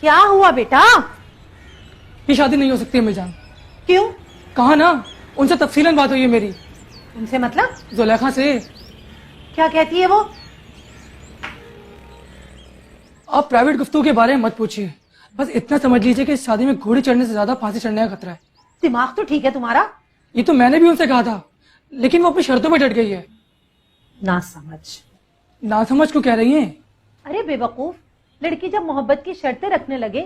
क्या हुआ बेटा? ये शादी नहीं हो सकती अम्मी जान। क्यों? कहा ना, उनसे तफसीलन बात हुई है मेरी। उनसे मतलब? जुलेखा से। क्या कहती है वो? आप प्राइवेट गुफ्तगू के बारे में मत पूछिए, बस इतना समझ लीजिए कि इस शादी में घोड़ी चढ़ने से ज्यादा फांसी चढ़ने का खतरा है। दिमाग तो ठीक है तुम्हारा? ये तो मैंने भी उनसे कहा था, लेकिन वो अपनी शर्तों पर डट गई है। ना समझ। ना समझ को कह रही हैं? अरे बेवकूफ, लड़की जब मोहब्बत की शर्तें रखने लगे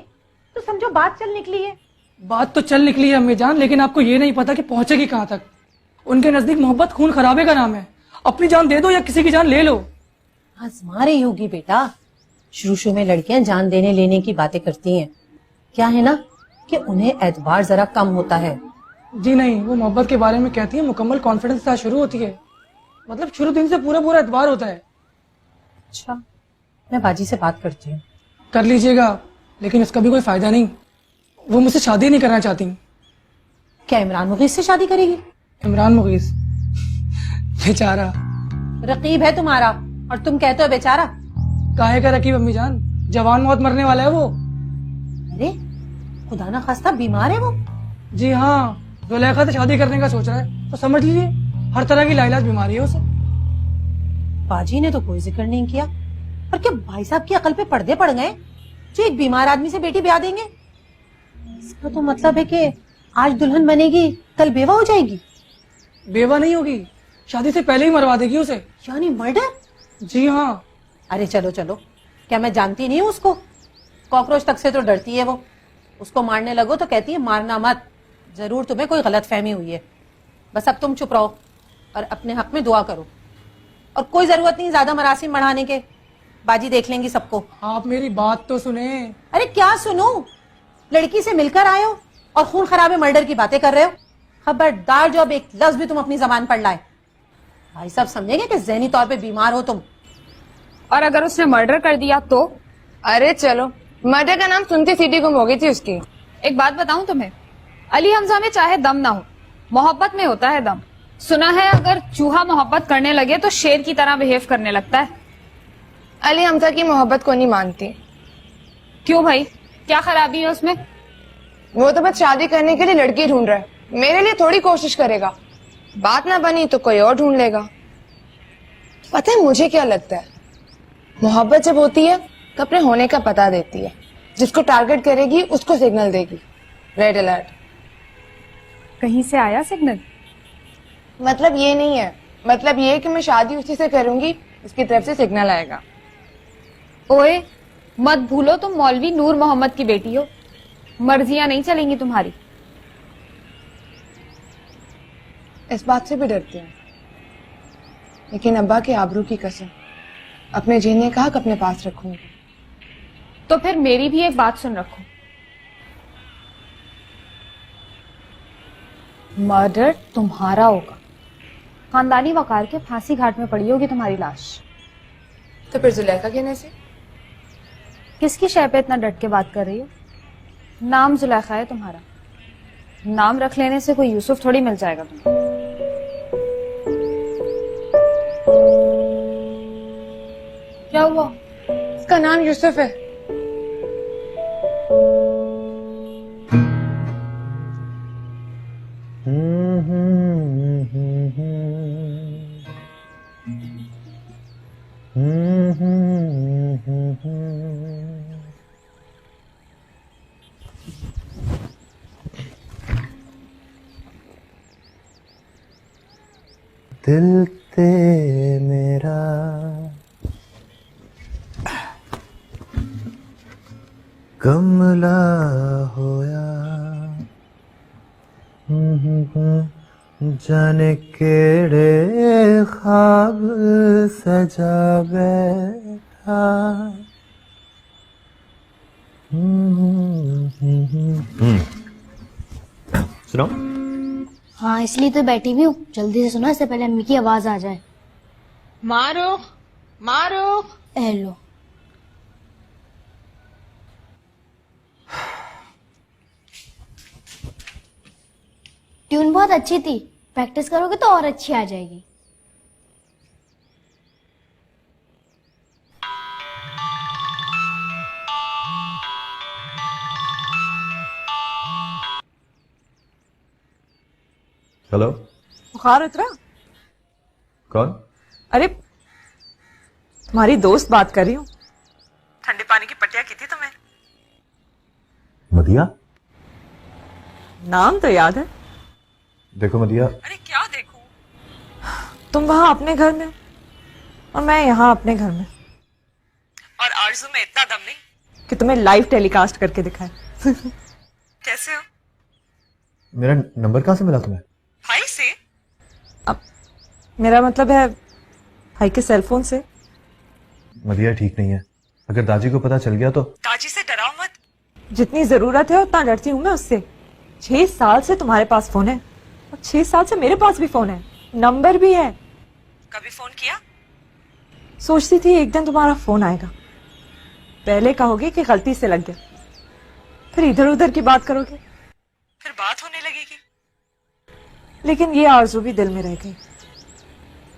तो समझो बात चल निकली है। बात तो चल निकली है अम्मी जान, लेकिन आपको ये नहीं पता कि पहुंचेगी कहां तक। उनके नजदीक मोहब्बत खून खराबे का नाम है। अपनी जान दे दो या किसी की जान ले लो। आजमा रही होगी बेटा। शुरू शुरू में लड़कियां जान देने लेने की बातें करती हैं। क्या है ना कि उन्हें एतबार जरा कम होता है। जी नहीं, वो मोहब्बत के बारे में कहती है मुकम्मल कॉन्फिडेंस के साथ शुरू होती है। मतलब शुरू दिन से पूरा पूरा एतबार होता है। अच्छा, मैं बाजी से बात करती हूँ। कर लीजिएगा, लेकिन इसका भी कोई फायदा नहीं। वो मुझसे शादी नहीं करना चाहती। क्या इमरान मुगीस से शादी करेगी? इमरान मुगीस बेचारा। रकीब है तुम्हारा और तुम कहते हो बेचारा। काहे का रकीब अम्मी जान, जवान मौत मरने वाला है वो। अरे खुदा ना खास्ता बीमार है वो। जी हाँ, जुलेखा से शादी करने का सोच रहा है, तो समझ लीजिए हर तरह की लाइलाज बीमारी है उसे। बाजी ने तो कोई जिक्र नहीं किया। और क्या भाई साहब की अकल पे पर्दे पड़ गए जो एक बीमार आदमी से बेटी ब्याह देंगे? इसका तो मतलब है कि आज दुल्हन बनेगी कल बेवा हो जाएगी। बेवा नहीं होगी, शादी से पहले ही मरवा देगी उसे। यानी मर्डर? जी हाँ। अरे चलो चलो, क्या मैं जानती नहीं हूँ उसको? कॉकरोच तक से तो डरती है वो। उसको मारने लगो तो कहती है मारना मत, जरूर तुम्हें कोई गलत फहमी हुई है। बस अब तुम चुप रहो और अपने हक में दुआ करो। और कोई जरूरत नहीं ज्यादा मरासिम बढ़ाने के, बाजी देख लेंगी सबको। आप मेरी बात तो सुने। अरे क्या सुनो? लड़की से मिलकर आए हो और खून खराबे मर्डर की बातें कर रहे हो। खबरदार जो अब एक लफ्ज भी तुम अपनी जबान पर लाए, भाई साहब समझेंगे कि ज़हनी तौर पे बीमार हो तुम। और अगर उसने मर्डर कर दिया तो? अरे चलो, मर्डर का नाम सुनती सीटी गुम हो गई थी उसकी। एक बात बताऊं तुम्हें, अली हमजा में चाहे दम ना हो, मोहब्बत में होता है दम। सुना है अगर चूहा मोहब्बत करने लगे तो शेर की तरह बिहेव करने लगता है। अली हमजा की मोहब्बत को नहीं मानती। क्यों भाई, क्या खराबी है उसमें? वो तो बस शादी करने के लिए लड़की ढूंढ रहा है, मेरे लिए थोड़ी कोशिश करेगा। बात ना बनी तो कोई और ढूंढ लेगा। पता है मुझे क्या लगता है, मोहब्बत जब होती है तो अपने होने का पता देती है। जिसको टारगेट करेगी उसको सिग्नल देगी, रेड अलर्ट। कहीं से आया सिग्नल? मतलब ये नहीं है, मतलब ये कि मैं शादी उसी से करूंगी, उसकी तरफ से सिग्नल आएगा। ओए मत भूलो तुम मौलवी नूर मोहम्मद की बेटी हो, मर्जियां नहीं चलेंगी तुम्हारी। इस बात से भी डरती हूँ, लेकिन अब्बा के आबरू की कसम अपने जीने का हक अपने पास रखूंगी। तो फिर मेरी भी एक बात सुन रखो, मर्डर तुम्हारा होगा, खानदानी वकार के फांसी घाट में पड़ी होगी तुम्हारी लाश। तो फिर जुलेखा कहने से? किसकी शय पे इतना डट के बात कर रही हो? नाम जुलेखा है तुम्हारा, नाम रख लेने से कोई यूसुफ थोड़ी मिल जाएगा तुम्हें। क्या हुआ? इसका नाम यूसुफ है। दिल ते मेरा कमला होया, जाने केड़े ख्वाब सजा बैठा। सुनो। हाँ इसलिए तो बैठी भी हूँ, जल्दी से सुनो इससे पहले अम्मी की आवाज आ जाए। मारो मारो। हेलो। ट्यून बहुत अच्छी थी, प्रैक्टिस करोगे तो और अच्छी आ जाएगी। हेलो, बुखार उतरा? कौन? अरे तुम्हारी दोस्त बात कर रही हूँ। ठंडे पानी की पट्टियां की थी तुम्हें। मदिया? नाम तो याद है। देखो मदिया, अरे क्या देखूं? तुम वहां अपने घर में और मैं यहाँ अपने घर में, और आरज़ू में इतना दम नहीं कि तुम्हें लाइव टेलीकास्ट करके दिखाए। कैसे हो? मेरा नंबर कहाँ से मिला तुम्हें? भाई से। अब मेरा मतलब है भाई के सेलफोन से। मदिया ठीक नहीं है, अगर दादी को पता चल गया तो। दादी से डराओ मत। जितनी जरूरत है उतना डरती हूँ मैं उससे। 6 साल से तुम्हारे पास फोन है और 6 साल से मेरे पास भी फोन है, नंबर भी है। कभी फोन किया? सोचती थी एक दिन तुम्हारा फोन आएगा, पहले कहोगे कि गलती से लग गया, फिर इधर उधर की बात करोगे, फिर बात होने लगेगी। लेकिन ये आरज़ू भी दिल में रह गई।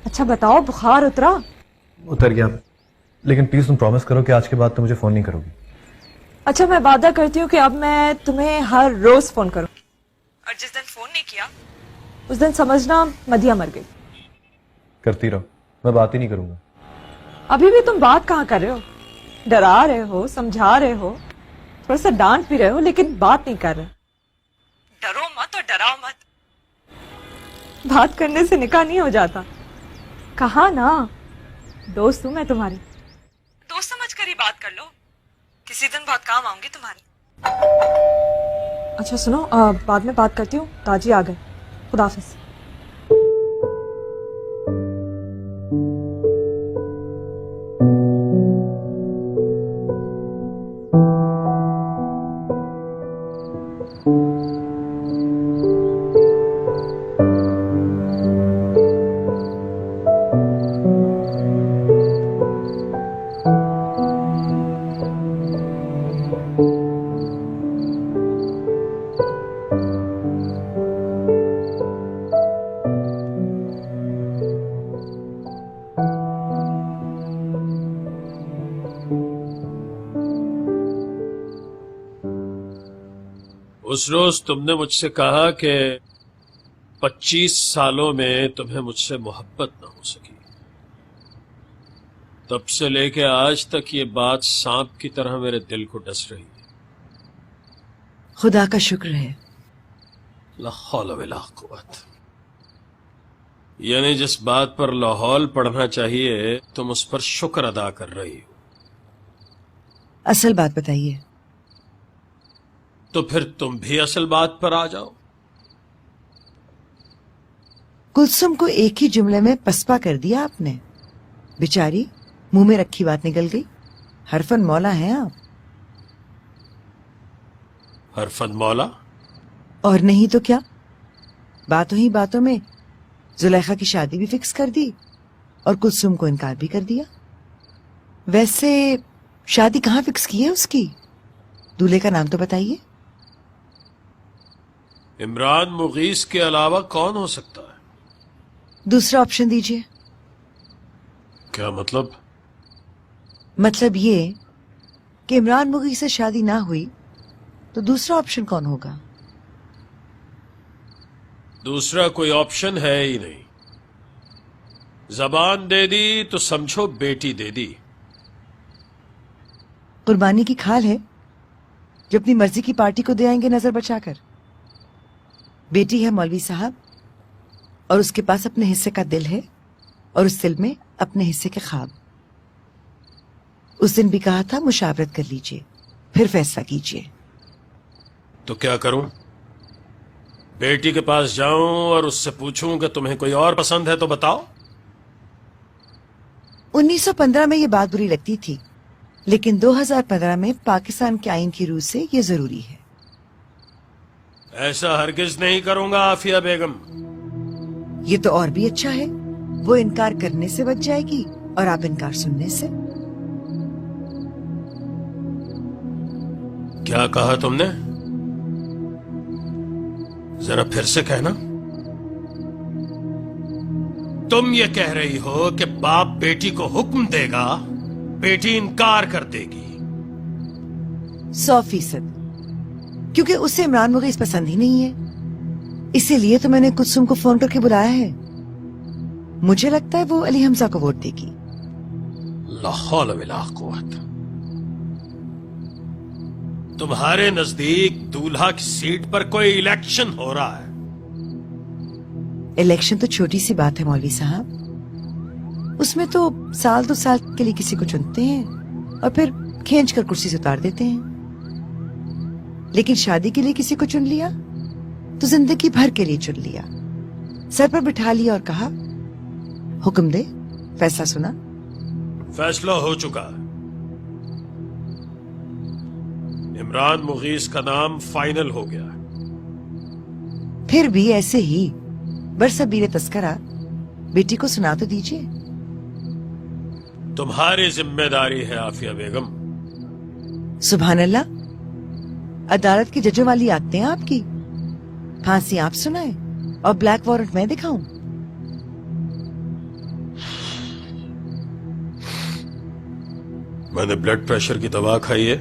अच्छा बताओ, बुखार उतरा? उतर गया, लेकिन प्लीज तुम प्रॉमिस करो कि आज के बाद तुम मुझे फोन नहीं करोगी। अच्छा मैं वादा करती हूँ कि अब मैं तुम्हें हर रोज फोन करूँ, और जिस दिन फोन नहीं किया उस दिन समझना मदिया मर गई। करती रहो, मैं बात ही नहीं करूंगा। अभी भी तुम बात कहाँ कर रहे हो? डरा रहे हो, समझा रहे हो, थोड़ा सा डांट भी रहे हो, लेकिन बात नहीं कर रहे। डरो मत और डराओ मत। बात करने से निकाह नहीं हो जाता। कहा ना, दोस्त हूं मैं तुम्हारी, दोस्त समझ कर ही बात कर लो। किसी दिन बहुत काम आऊंगी तुम्हारी। अच्छा सुनो, बाद में बात करती हूँ, ताजी आ गए। खुदाफिज। उस रोज तुमने मुझसे कहा कि 25 सालों में तुम्हें मुझसे मोहब्बत न हो सकी। तब से लेके आज तक ये बात सांप की तरह मेरे दिल को डस रही है। खुदा का शुक्र है। ला हौल वला कुव्वत। यानी जिस बात पर लाहौल पढ़ना चाहिए तुम उस पर शुक्र अदा कर रही हो। असल बात बताइए। तो फिर तुम भी असल बात पर आ जाओ। कुलसुम को एक ही जुमले में पसपा कर दिया आपने। बेचारी मुंह में रखी बात निकल गई। हरफन मौला हैं आप। हरफन मौला? और नहीं तो क्या, बातों ही बातों में जुलेखा की शादी भी फिक्स कर दी और कुलसुम को इनकार भी कर दिया। वैसे शादी कहाँ फिक्स की है उसकी? दूल्हे का नाम तो बताइए। इमरान मुगीस के अलावा कौन हो सकता है? दूसरा ऑप्शन दीजिए। क्या मतलब? मतलब ये कि इमरान मुगी से शादी ना हुई तो दूसरा ऑप्शन कौन होगा? दूसरा कोई ऑप्शन है ही नहीं। जबान दे दी तो समझो बेटी दे दी। कुर्बानी की खाल है जो अपनी मर्जी की पार्टी को दे आएंगे नजर बचाकर। बेटी है मौलवी साहब और उसके पास अपने हिस्से का दिल है और उस दिल में अपने हिस्से के ख्वाब। उस दिन भी कहा था मुशावरत कर लीजिए, फिर फैसला कीजिए। तो क्या करूं? बेटी के पास जाऊं और उससे पूछूं कि तुम्हें कोई और पसंद है तो बताओ। 1915 में ये बात बुरी लगती थी, लेकिन 2015 में पाकिस्तान के आईन की रूह से ये जरूरी है। ऐसा हरगिज नहीं करूंगा आफिया बेगम। ये तो और भी अच्छा है, वो इनकार करने से बच जाएगी और आप इनकार सुनने से। क्या कहा तुमने? जरा फिर से कहना। तुम ये कह रही हो कि बाप बेटी को हुक्म देगा, बेटी इनकार कर देगी? 100%, क्योंकि उसे इमरान मुगीस पसंद ही नहीं है, इसीलिए तो मैंने कुसुम को फोन करके बुलाया है। मुझे लगता है वो अली हमजा को वोट देगी। ला हौल वला कुव्वत। तुम्हारे नजदीक दूल्हा की सीट पर कोई इलेक्शन हो रहा है। इलेक्शन तो छोटी सी बात है मौलवी साहब, उसमें तो साल 2 साल के लिए किसी को चुनते हैं और फिर खींच कर कुर्सी से उतार देते हैं। लेकिन शादी के लिए किसी को चुन लिया तो जिंदगी भर के लिए चुन लिया, सर पर बिठा लिया और कहा हुक्म दे, फैसला सुना। फैसला हो चुका है। इमरान मुगीस का नाम फाइनल हो गया है। फिर भी ऐसे ही बरसबीर तस्करा बेटी को सुना तो दीजिए। तुम्हारी जिम्मेदारी है आफिया बेगम। सुभान अल्लाह, अदालत की जजों वाली आते हैं आपकी। फांसी आप सुनाए और ब्लैक वारंट मैं दिखाऊं? मैंने ब्लड प्रेशर की दवा खाई है,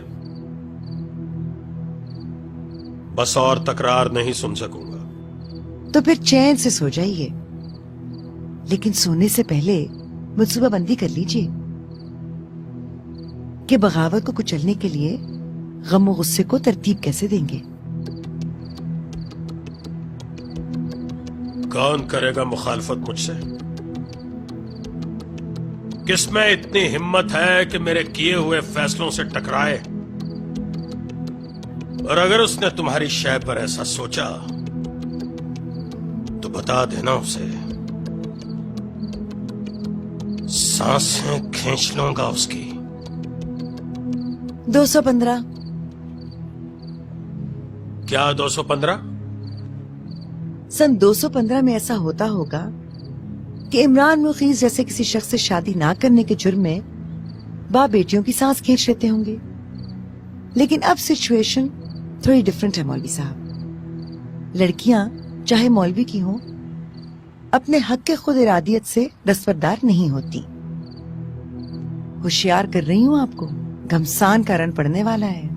बस और तकरार नहीं सुन सकूंगा। तो फिर चैन से सो जाइए, लेकिन सोने से पहले मंसूबाबंदी कर लीजिए कि बगावत को कुचलने के लिए गम और गुस्से को तरतीब कैसे देंगे। कौन करेगा मुखालफत मुझसे? किसमें इतनी हिम्मत है कि मेरे किए हुए फैसलों से टकराए? और अगर उसने तुम्हारी शय पर ऐसा सोचा तो बता देना उसे, सांसें खींच लूंगा उसकी। 215। क्या 215? सन 215 में ऐसा होता होगा कि इमरान मुखीज जैसे किसी शख्स से शादी ना करने के जुर्म में बाप बेटियों की सांस खींच लेते होंगे। लेकिन अब सिचुएशन थोड़ी डिफरेंट है मौलवी साहब। लड़कियां चाहे मौलवी की हों, अपने हक के खुद इरादियत से दस्तबरदार नहीं होती। होशियार कर रही हूँ आपको, घमसान का रन पड़ने वाला है।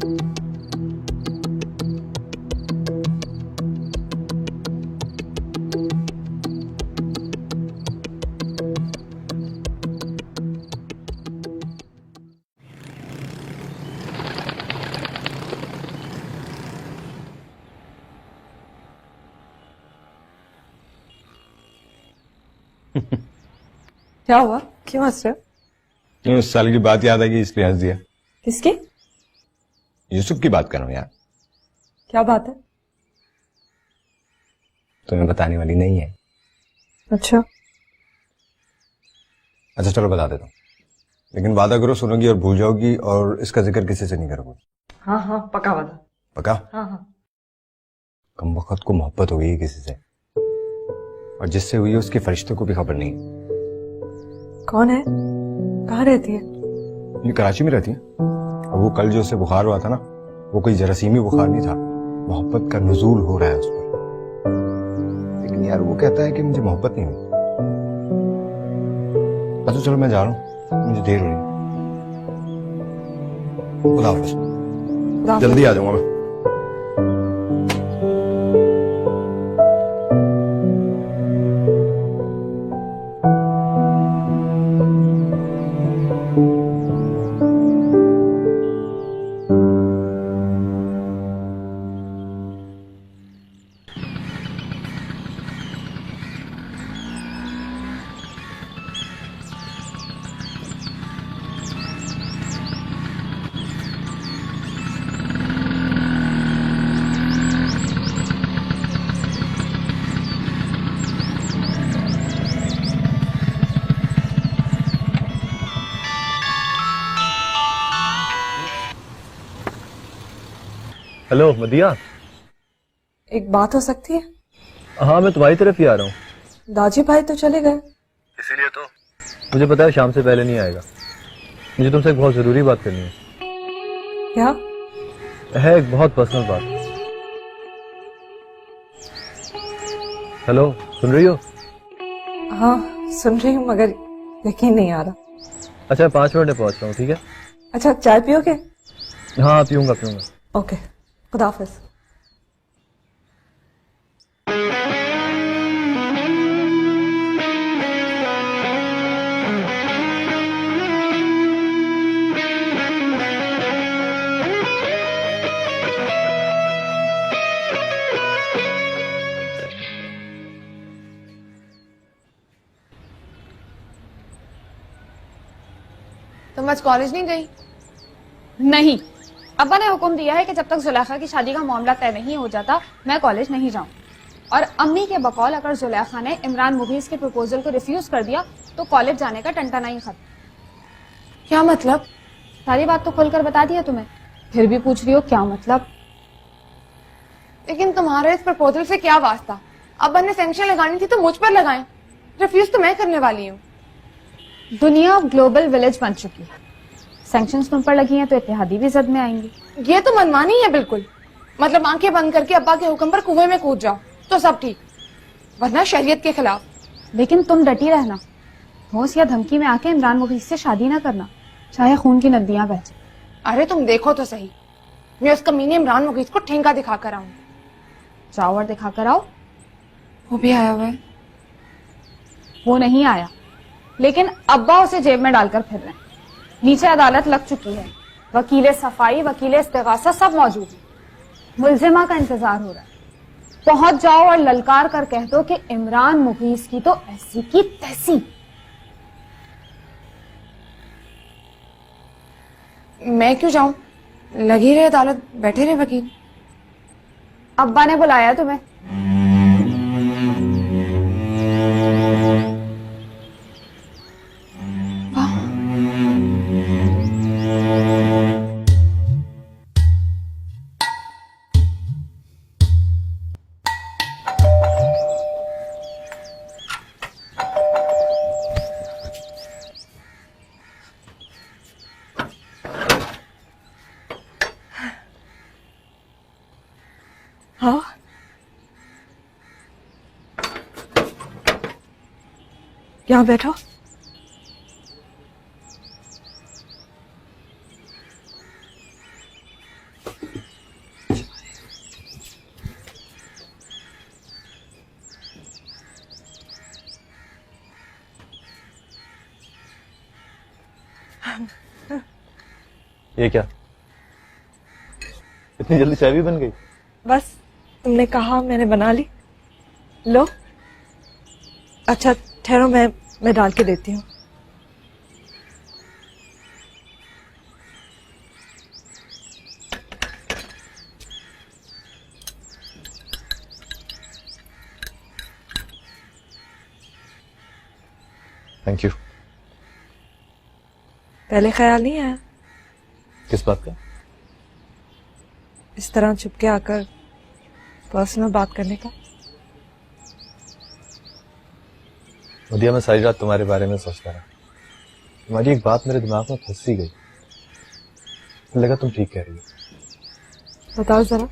क्या हुआ, क्यों हंस रहे हो? उस साल की बात याद आई इसलिए हंस दिया। किसकी? यूसुफ की बात कर रहा हूँ यार। क्या बात है? तुम्हें बताने वाली नहीं है। अच्छा चलो बता देता हूँ, लेकिन वादा करो सुनोगी और भूल जाओगी और इसका जिक्र किसी से नहीं करोगे। हाँ हाँ पक्का वादा। पक्का? हाँ हाँ। कम वक्त को मोहब्बत हो गई है किसी से, और जिससे हुई है उसके फरिश्ते को भी खबर नहीं। कौन है? कहाँ रहती है? ये कराची में रहती है। और वो कल जो उसे बुखार हुआ था ना, वो कोई जरासीमी बुखार नहीं था, मोहब्बत का नुज़ूल हो रहा है उस पर। लेकिन यार वो कहता है कि मुझे मोहब्बत नहीं हुई। अच्छा चलो मैं जा रहा हूँ, मुझे देर हो रही है। खुदा हाफ़िज़। जल्दी आ जाऊंगा मैं। हेलो मदिया। एक बात हो सकती है? हाँ मैं तुम्हारी तरफ ही आ रहा हूँ। दाजी भाई तो चले गए। इसीलिए तो मुझे पता है शाम से पहले नहीं आएगा। मुझे तुमसे एक बहुत जरूरी बात करनी है। क्या है? एक बहुत पर्सनल बात। हेलो सुन रही हो? हाँ सुन रही हूँ, मगर यकीन नहीं आ रहा। अच्छा 5 मिनट में पहुंच रहा हूँ, ठीक है? अच्छा चाय पियोगे? हाँ पीऊंगा। ओके, खुदा हाफिज। तुम आज कॉलेज नहीं गई? नहीं, अब्बा ने हुक्म दिया है कि जब तक जुलेखा की शादी का मामला तय नहीं हो जाता मैं कॉलेज नहीं जाऊं। और अम्मी के बकौल अगर जुलेखा ने इमरान मुगीज के प्रपोजल को रिफ्यूज कर दिया तो कॉलेज जाने का टंटा नहीं खत्म। क्या मतलब? सारी बात तो खुलकर बता दिया तुम्हें, फिर भी पूछ रही हो क्या मतलब? लेकिन तुम्हारे इस प्रपोजल से क्या वास्ता? अब्बा ने सैंक्शन लगानी थी तो मुझ पर लगाएं, रिफ्यूज तो मैं करने वाली हूँ। दुनिया अब ग्लोबल विलेज बन चुकी है, सैंक्शंस तुम पर लगी हैं तो इत्तेहादी भी जद में आएंगी। ये तो मनमानी है बिल्कुल। मतलब आंखें बंद करके अब्बा के हुक्म पर कुएं में कूद जाओ तो सब ठीक, वरना शरीयत के खिलाफ। लेकिन तुम डटी रहना, ठोस या धमकी में आके इमरान मुगीज से शादी ना करना, चाहे खून की नदियां बह जाए। अरे तुम देखो तो सही, मैं उस कमीने इमरान मुगीज को ठेंगा दिखाकर आऊं। जाओ और दिखाकर आओ। वो भी आया हुआ है? वो नहीं आया, लेकिन अब्बा उसे जेब में डालकर फिर रहे हैं। नीचे अदालत लग चुकी है, वकील सफाई, वकील इस्तिगासा सब मौजूद है। मुलजिमा का इंतजार हो रहा है। पहुंच जाओ और ललकार कर कह दो कि इमरान मुगीज की तो ऐसी की तैसी। मैं क्यों जाऊं? लगी रहे अदालत, बैठे रहे वकील। अब्बा ने बुलाया तुम्हें। हाँ, यहाँ बैठो। ये क्या, इतनी जल्दी चाय भी बन गई? बस तुमने कहा मैंने बना ली। लो। अच्छा ठहरो, मैं डाल के देती हूँ। Thank you. पहले ख्याल नहीं आया किस बात का? इस तरह चुपके आकर पर्सनल बात करने का? मदिया, मैं सारी रात तुम्हारे बारे में सोचता रहा। तुम्हारी एक बात मेरे दिमाग में फंस सी गई, लगा तुम ठीक कह रही हो। बताओ जरा,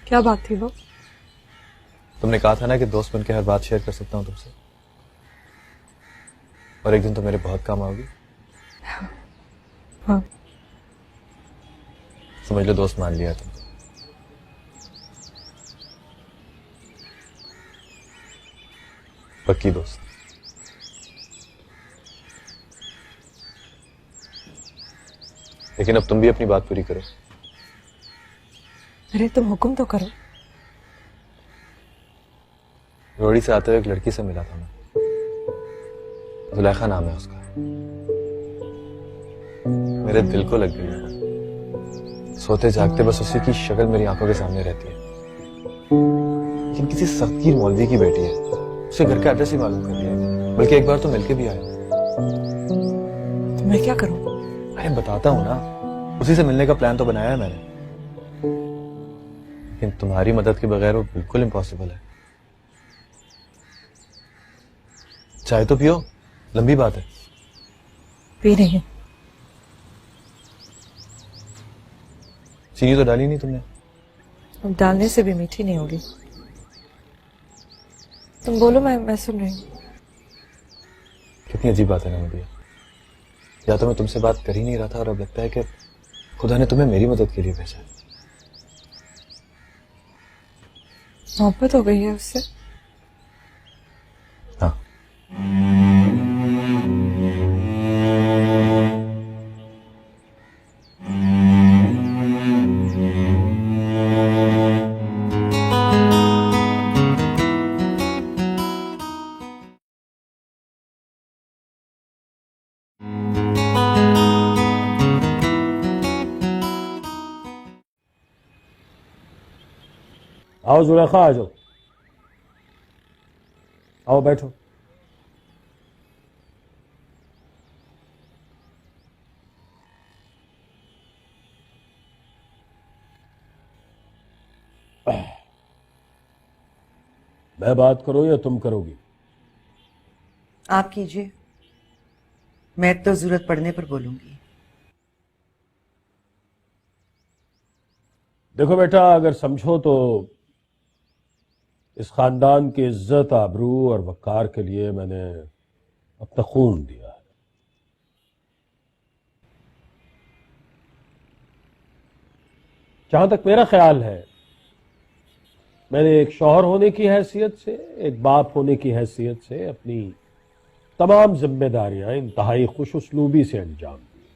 क्या बात थी वो? तुमने कहा था ना कि दोस्त बनके हर बात शेयर कर सकता हूँ तुमसे, और एक दिन तो मेरे बहुत काम आओगी। हाँ। समझ लो दोस्त मान लिया तुम। पक्की दोस्त। लेकिन अब तुम भी अपनी बात पूरी करो। अरे तुम हुक्म तो करो। रोड़ी से आते हुए एक लड़की से मिला था मैं, जुलेखा नाम है उसका। मेरे दिल को लग गई है। सोते जागते बस उसी की शक्ल मेरी आंखों के सामने रहती है। लेकिन किसी सख्तगीर मौलवी की बेटी है, उसे घर का एड्रेस ही मालूम कर लिया, बल्कि एक बार तो मिलके भी आया। तो मैं क्या करूं? अरे बताता हूं ना, उसी से मिलने का प्लान तो बनाया है मैंने, लेकिन तुम्हारी मदद के बगैर वो बिल्कुल इम्पॉसिबल है। चाय तो पियो, लंबी बात है। पी रही हूं। चीनी तो डाली नहीं तुमने? अब डालने से भी मीठी नहीं होगी। तुम बोलो, मैं सुन रही हूँ। कितनी अजीब बात है ना मदिया, या तो मैं तुमसे बात कर ही नहीं रहा था और अब लगता है कि खुदा ने तुम्हें मेरी मदद के लिए भेजा है। मोहब्बत हो गई है उससे? हाँ। आओ जुलेखा, आ जाओ, आओ बैठो। मैं बात करूं या तुम करोगी? आप कीजिए, मैं तो जरूरत पड़ने पर बोलूंगी। देखो बेटा, अगर समझो तो इस खानदान की इज्जत, आबरू और वकार के लिए मैंने अपना खून दिया है। जहां तक मेरा ख्याल है, मैंने एक शौहर होने की हैसियत से, एक बाप होने की हैसियत से अपनी तमाम जिम्मेदारियां इंतहाई खुश उसलूबी से अंजाम दी।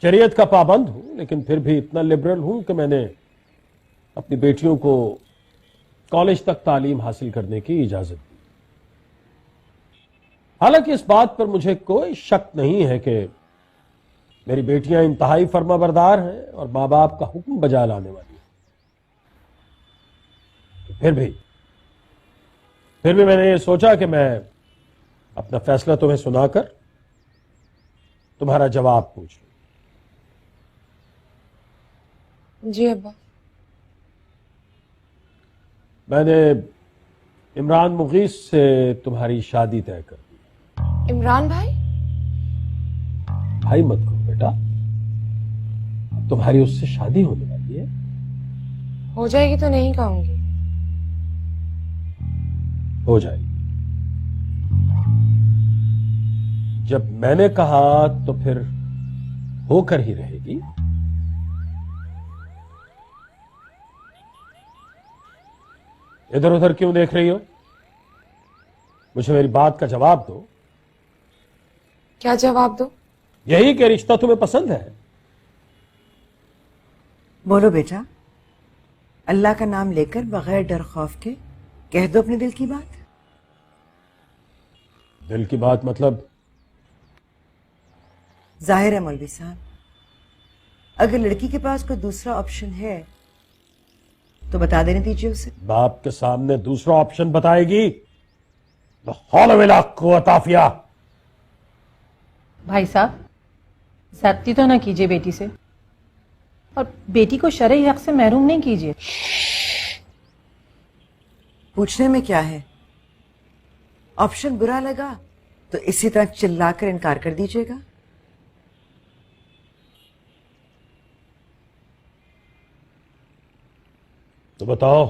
शरीयत का पाबंद हूं, लेकिन फिर भी इतना लिबरल हूं कि मैंने अपनी बेटियों को कॉलेज तक तालीम हासिल करने की इजाजत दी। हालांकि इस बात पर मुझे कोई शक नहीं है कि मेरी बेटियां इंतहाई फर्माबरदार हैं और मां बाप का हुक्म बजा लाने वाली हैं। फिर भी मैंने ये सोचा कि मैं अपना फैसला तुम्हें सुनाकर तुम्हारा जवाब पूछ लूं। जी अब्बा। मैंने इमरान मुगीस से तुम्हारी शादी तय कर दी। इमरान भाई? भाई मत करो बेटा, तुम्हारी उससे शादी होने वाली है। हो जाएगी तो नहीं कहूंगी। हो जाएगी। जब मैंने कहा तो फिर होकर ही रहेगी। इधर उधर क्यों देख रही हो? मुझे मेरी बात का जवाब दो। क्या जवाब दो? यही कि रिश्ता तुम्हें पसंद है। बोलो बेटा, अल्लाह का नाम लेकर बगैर डर खौफ के कह दो अपने दिल की बात। दिल की बात मतलब? जाहिर है मौलवी साहब, अगर लड़की के पास कोई दूसरा ऑप्शन है तो बता देने दीजिए उसे। बाप के सामने दूसरा ऑप्शन बताएगी? ला हौला वला कुव्वता आफिया। भाई साहब, ज्यादती तो ना कीजिए बेटी से, और बेटी को शरई हक से महरूम नहीं कीजिए। पूछने में क्या है? ऑप्शन बुरा लगा तो इसी तरह चिल्लाकर इनकार कर दीजिएगा। तो बताओ,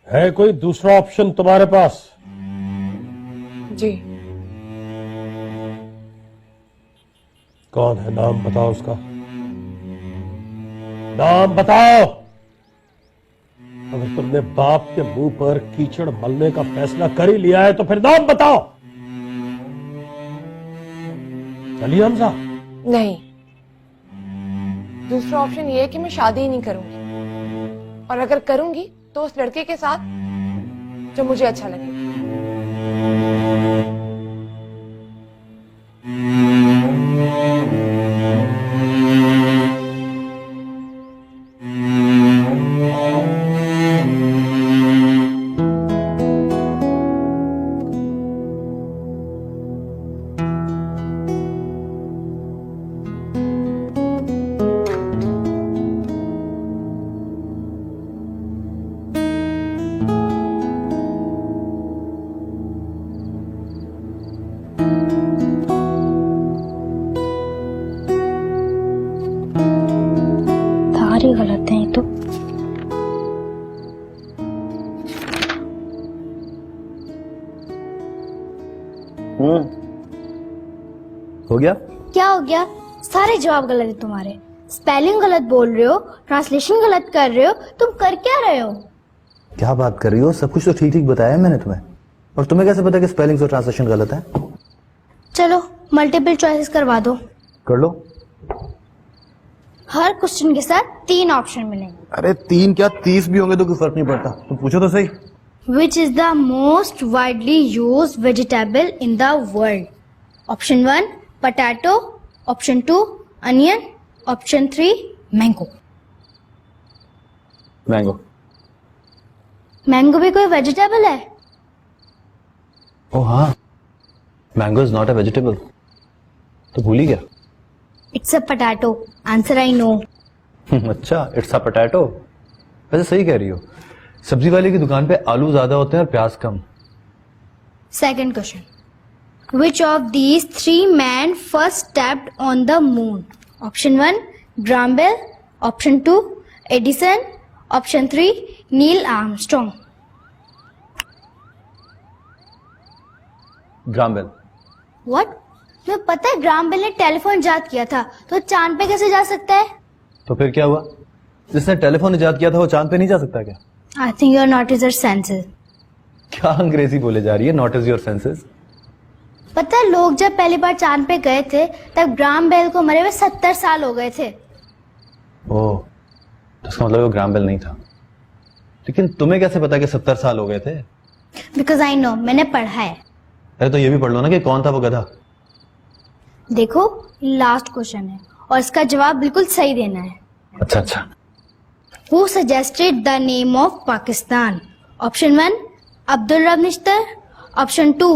है कोई दूसरा ऑप्शन तुम्हारे पास? जी। कौन है? नाम बताओ उसका। नाम बताओ। अगर तुमने बाप के मुंह पर कीचड़ मलने का फैसला कर ही लिया है तो फिर नाम बताओ। अली हमजा? नहीं, दूसरा ऑप्शन ये है कि मैं शादी ही नहीं करूंगी, और अगर करूंगी तो उस लड़के के साथ जो मुझे अच्छा लगे। सारी गलत है ये तो। हो गया? क्या हो गया? सारे जवाब गलत है तुम्हारे। स्पेलिंग गलत बोल रहे हो, ट्रांसलेशन गलत कर रहे हो, तुम कर क्या रहे हो? क्या बात कर रही हो? सब कुछ तो ठीक ठीक बताया है मैंने तुम्हें, और तुम्हें कैसे पता कि स्पेलिंग और ट्रांसलेशन गलत है? चलो मल्टीपल चॉइसेस करवा दो। कर लो। हर क्वेश्चन के साथ 3 ऑप्शन मिलेंगे। अरे 3 क्या 30 भी होंगे तो कोई फर्क नहीं पड़ता, तुम पूछो तो सही। Which is the most widely used vegetable in the world? Option 1 potato, Option 2 onion, Option 3 mango. Mango. Mango भी कोई वेजिटेबल है? ओह हाँ, mango is not a vegetable. तो भूल ही गया। It's a potato, answer I know. अच्छा, इट्स अ पोटैटो। वैसे सही कह रही हो, सब्जी वाले की दुकान पे आलू ज्यादा होते हैं और प्याज कम। Second question, which of these three men first stepped on the moon? Option 1 Graham Bell, Option 2 Edison, Option 3 Neil Armstrong. Graham Bell. What? तुम्हें पता है ग्राहम बेल ने टेलीफोन इजाद किया था, तो चांद पे कैसे जा सकता है? तो फिर क्या हुआ? जिसने टेलीफोन इजाद किया था वो चांद पे नहीं जा सकता क्या? I think your not is your senses. क्या अंग्रेजी बोले जा रही है? Not is your senses. पता है लोग जब पहली बार चांद पे गए थे तब ग्राहम बेल को मरे हुए 70 साल हो गए थे। ओह, तो इसका मतलब वो ग्राम बेल नहीं था। लेकिन तुम्हें कैसे पता कि 70 साल हो गए थे? Because I know, मैंने पढ़ा है। अरे तो ये भी पढ़ लो ना कि कौन था वो गधा। देखो लास्ट क्वेश्चन है और इसका जवाब बिल्कुल सही देना है। अच्छा अच्छा। Who suggested the name of Pakistan? Option 1 Abdul रब निश्तर, Option 2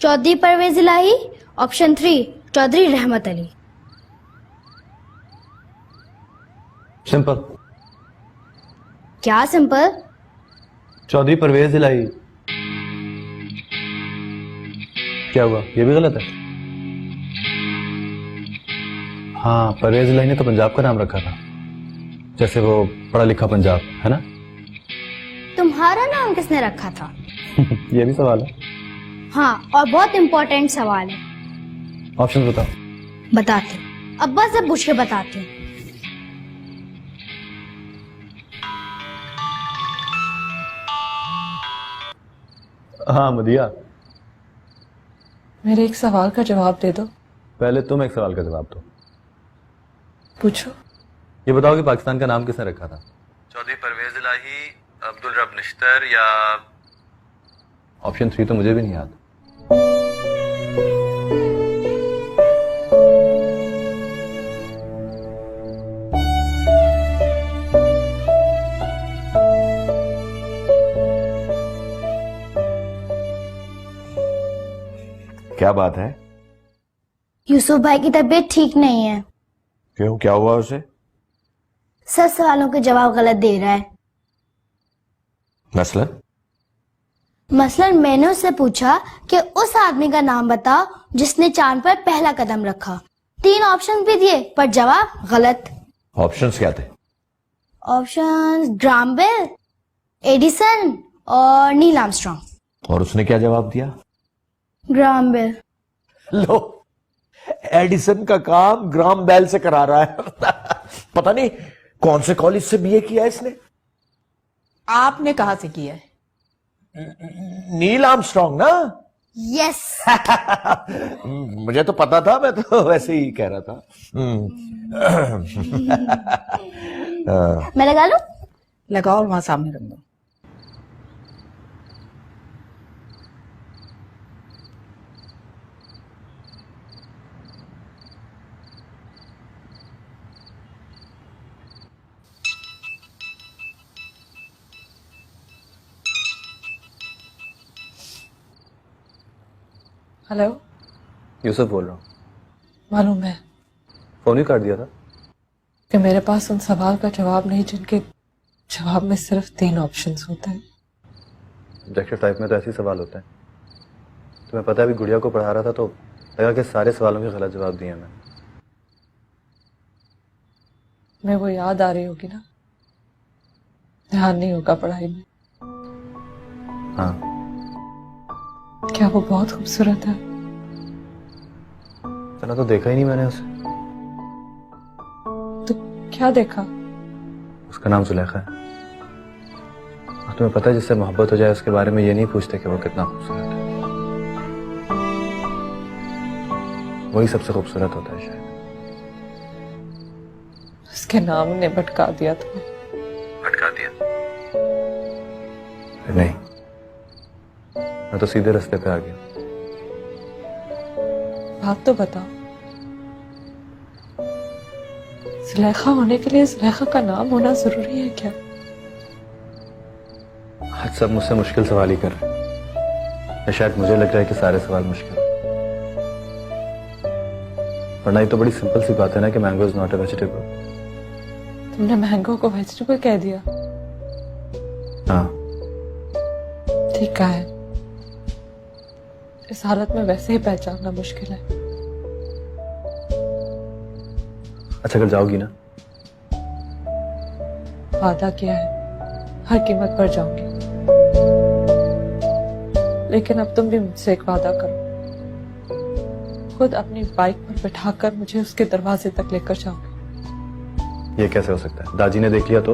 चौधरी परवेज इलाही, Option 3 चौधरी रहमत अली। सिंपल। क्या सिंपल? चौधरी परवेज इलाही। क्या हुआ, ये भी गलत है? हाँ, परवेज इलाही ने तो पंजाब का नाम रखा था, जैसे वो पढ़ा लिखा पंजाब है ना। तुम्हारा नाम किसने रखा था? ये भी सवाल है। हाँ, और बहुत इंपॉर्टेंट सवाल है। ऑप्शन बताओ। बताते, अब्बा से पूछ के बताते हैं। हाँ मदिया, मेरे एक सवाल का जवाब दे दो। पहले तुम एक सवाल का जवाब दो। पूछो। ये बताओ कि पाकिस्तान का नाम किसने रखा था? चौधरी परवेज इलाही, अब्दुल रब निश्तर या ऑप्शन 3 तो मुझे भी नहीं याद। क्या बात है? यूसुफ भाई की तबीयत ठीक नहीं है। क्यों, क्या हुआ उसे? सब सवालों के जवाब गलत दे रहा है। मसलन? मसलन मैंने उससे पूछा कि उस आदमी का नाम बता जिसने चांद पर पहला कदम रखा। 3 ऑप्शन भी दिए पर जवाब गलत। ऑप्शंस क्या थे? ऑप्शन ग्राहम बेल, एडिसन और नील आर्मस्ट्रॉन्ग। और उसने क्या जवाब दिया? Graham bell. लो, एडिसन का काम ग्राम बेल से करा रहा है। पता नहीं कौन से कॉलेज से बीए किया इसने। आपने कहाँ से किया है? नील आर्मस्ट्रॉन्ग ना? यस। मुझे तो पता था, मैं तो वैसे ही कह रहा था। मैं लगा लूं? लगाओ और वहां सामने रख दो। हेलो। यूसुफ बोल रहा हूँ। मालूम है फोन ही काट दिया था कि मेरे पास उन सवाल का जवाब नहीं जिनके जवाब में सिर्फ 3 ऑप्शंस होते हैं। ऑब्जेक्टिव टाइप में तो ऐसे ही सवाल होते हैं। तुम्हें पता है, अभी गुड़िया को पढ़ा रहा था तो लगा कि सारे सवालों के गलत जवाब दिए मैं। मैं वो याद आ रही होगी ना, ध्यान नहीं होगा पढ़ाई में। हाँ, क्या वो बहुत खूबसूरत है? इतना तो देखा ही नहीं मैंने उसे। तो क्या देखा? उसका नाम जुलेखा है। और तुम्हें पता है, जिससे मोहब्बत हो जाए उसके बारे में ये नहीं पूछते कि वो कितना खूबसूरत है। वही सबसे खूबसूरत होता है शायद। उसके नाम ने भटका दिया तुम्हें। भटका दिया? नहीं, मैं तो सीधे रास्ते पे आ गया। बात तो बताओ, जुलेखा होने के लिए जुलेखा का नाम होना जरूरी है क्या? सब मुझसे मुश्किल सवाल ही कर रहे हैं, या शायद मुझे लग रहा है कि सारे सवाल मुश्किल हैं। वरना ये तो बड़ी सिंपल सी बात है ना कि mango is not a vegetable. तुमने मैंगो को वेजिटेबल कह दिया। हाँ, ठीक है, इस हालत में वैसे ही पहचानना मुश्किल है। अच्छा कल जाओगी ना? वादा किया है, हर कीमत पर जाऊंगी। लेकिन अब तुम भी मुझसे एक वादा करो, खुद अपनी बाइक पर बिठाकर मुझे उसके दरवाजे तक लेकर जाओगे। ये कैसे हो सकता है? दादी ने देख लिया तो?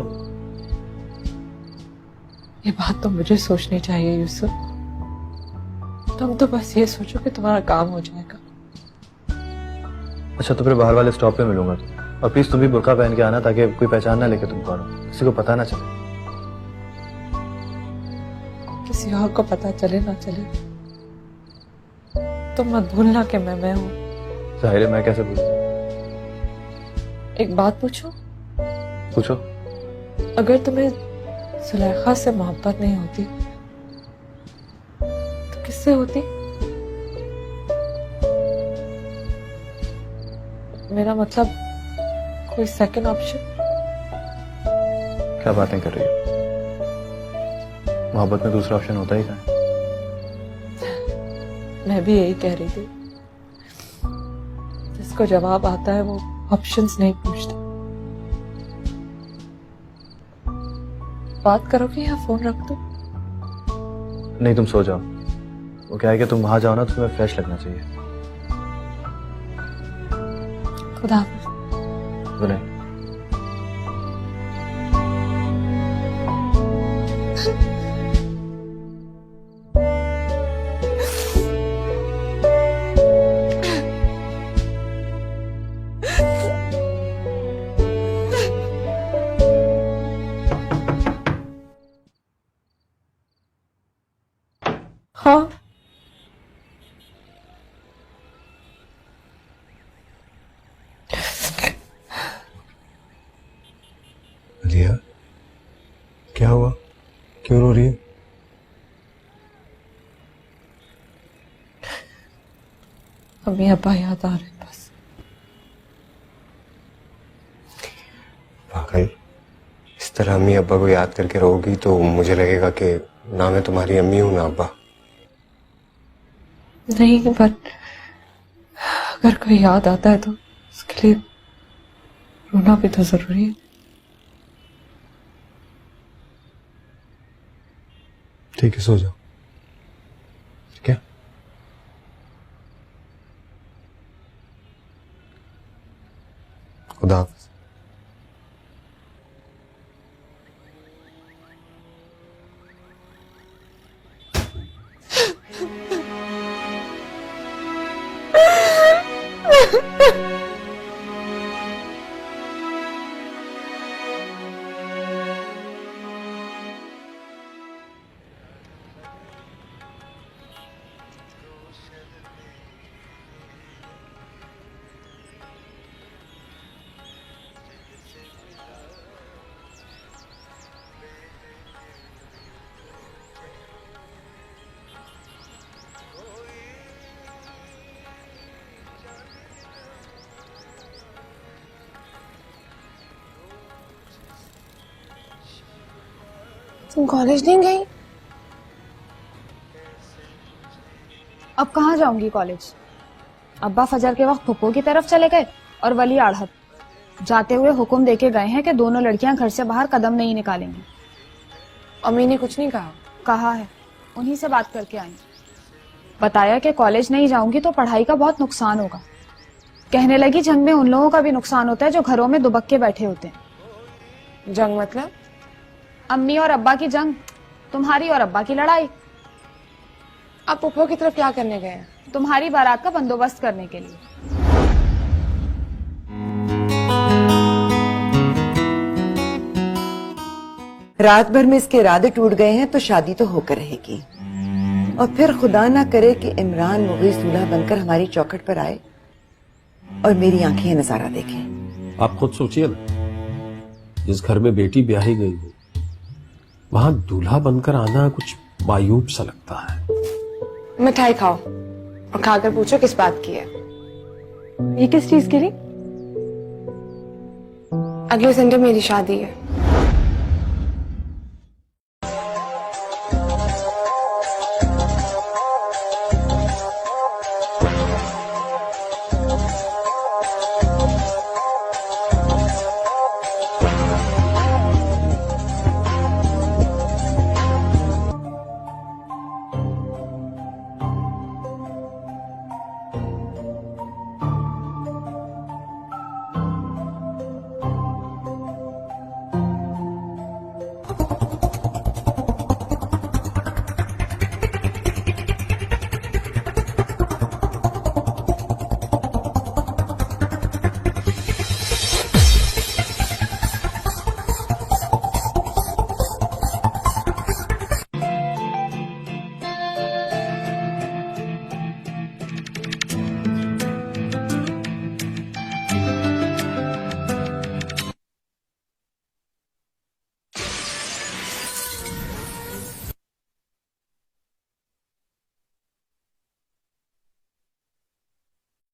ये बात तो मुझे सोचनी चाहिए यूसुफ। तुम तो बस ये सोचो कि तुम्हारा काम हो जाएगा। अच्छा तो फिर बाहर वाले स्टॉप पे मिलूंगा तो। और प्लीज तुम भी बुर्का पहन के आना ताकि कोई पहचान ना लेके तुम कौन हो, किसी को पता ना चले। किसी और को पता चले ना चले, तुम मत भूलना कि मैं हूं। जाहिर है मैं कैसे पूछूं? एक बात पूछूं? पूछो। अगर तुम्हें सुलेखा से मोहब्बत नहीं होती तो किससे होती? मेरा मतलब कोई सेकंड ऑप्शन? क्या बातें कर रही हो? मोहब्बत में दूसरा ऑप्शन होता ही कहाँ है? मैं भी यही कह रही थी, जिसको जवाब आता है वो ऑप्शंस नहीं पूछता। बात करोगे या फोन रख दो? नहीं तुम सो जाओ। वो क्या है कि तुम वहां जाओ ना तो तुम्हें फ्रेश लगना चाहिए। खुदा हाफिज। Good night. हाँ, अलिया क्या हुआ, क्यों रो रही है? अम्मी अब्बा याद आ रहे हैं बस। वाकई इस तरह अम्मी अब्बा को याद करके रहोगी तो मुझे लगेगा कि ना मैं तुम्हारी अम्मी हूं ना अब्बा। नहीं, पर अगर कोई याद आता है तो उसके लिए रोना भी तो जरूरी है। ठीक है, सो जाओ। ठीक है, खुदा हाफिज। तुम कॉलेज नहीं गई? अब कहाँ जाऊंगी कॉलेज? अब्बा फजर के वक्त फुप्पो की तरफ चले गए और वली आढ़त जाते हुए हुक्म देके गए हैं कि दोनों लड़कियां घर से बाहर कदम नहीं निकालेंगी। अम्मी ने कुछ नहीं कहा? कहा है, उन्हीं से बात करके आई। बताया कि कॉलेज नहीं जाऊंगी तो पढ़ाई का बहुत नुकसान होगा। कहने लगी जंग में उन लोगों का भी नुकसान होता है जो घरों में दुबक के बैठे होते हैं। जंग मतलब? अम्मी और अब्बा की जंग, तुम्हारी और अब्बा की लड़ाई। आप पुप्पो की तरफ क्या करने गए हैं? तुम्हारी बारात का बंदोबस्त करने के लिए। रात भर में इसके इरादे टूट गए हैं तो शादी तो होकर रहेगी। और फिर खुदा ना करे कि इमरान मुगीस दूल्हा बनकर हमारी चौखट पर आए और मेरी आंखें ये नजारा देखें। आप खुद सोचिए ना, जिस घर में बेटी ब्याही गई हो वहां दूल्हा बनकर आना कुछ मायूब सा लगता है। मिठाई खाओ और खाकर पूछो किस बात की है। ये किस चीज के लिए? अगले संडे मेरी शादी है।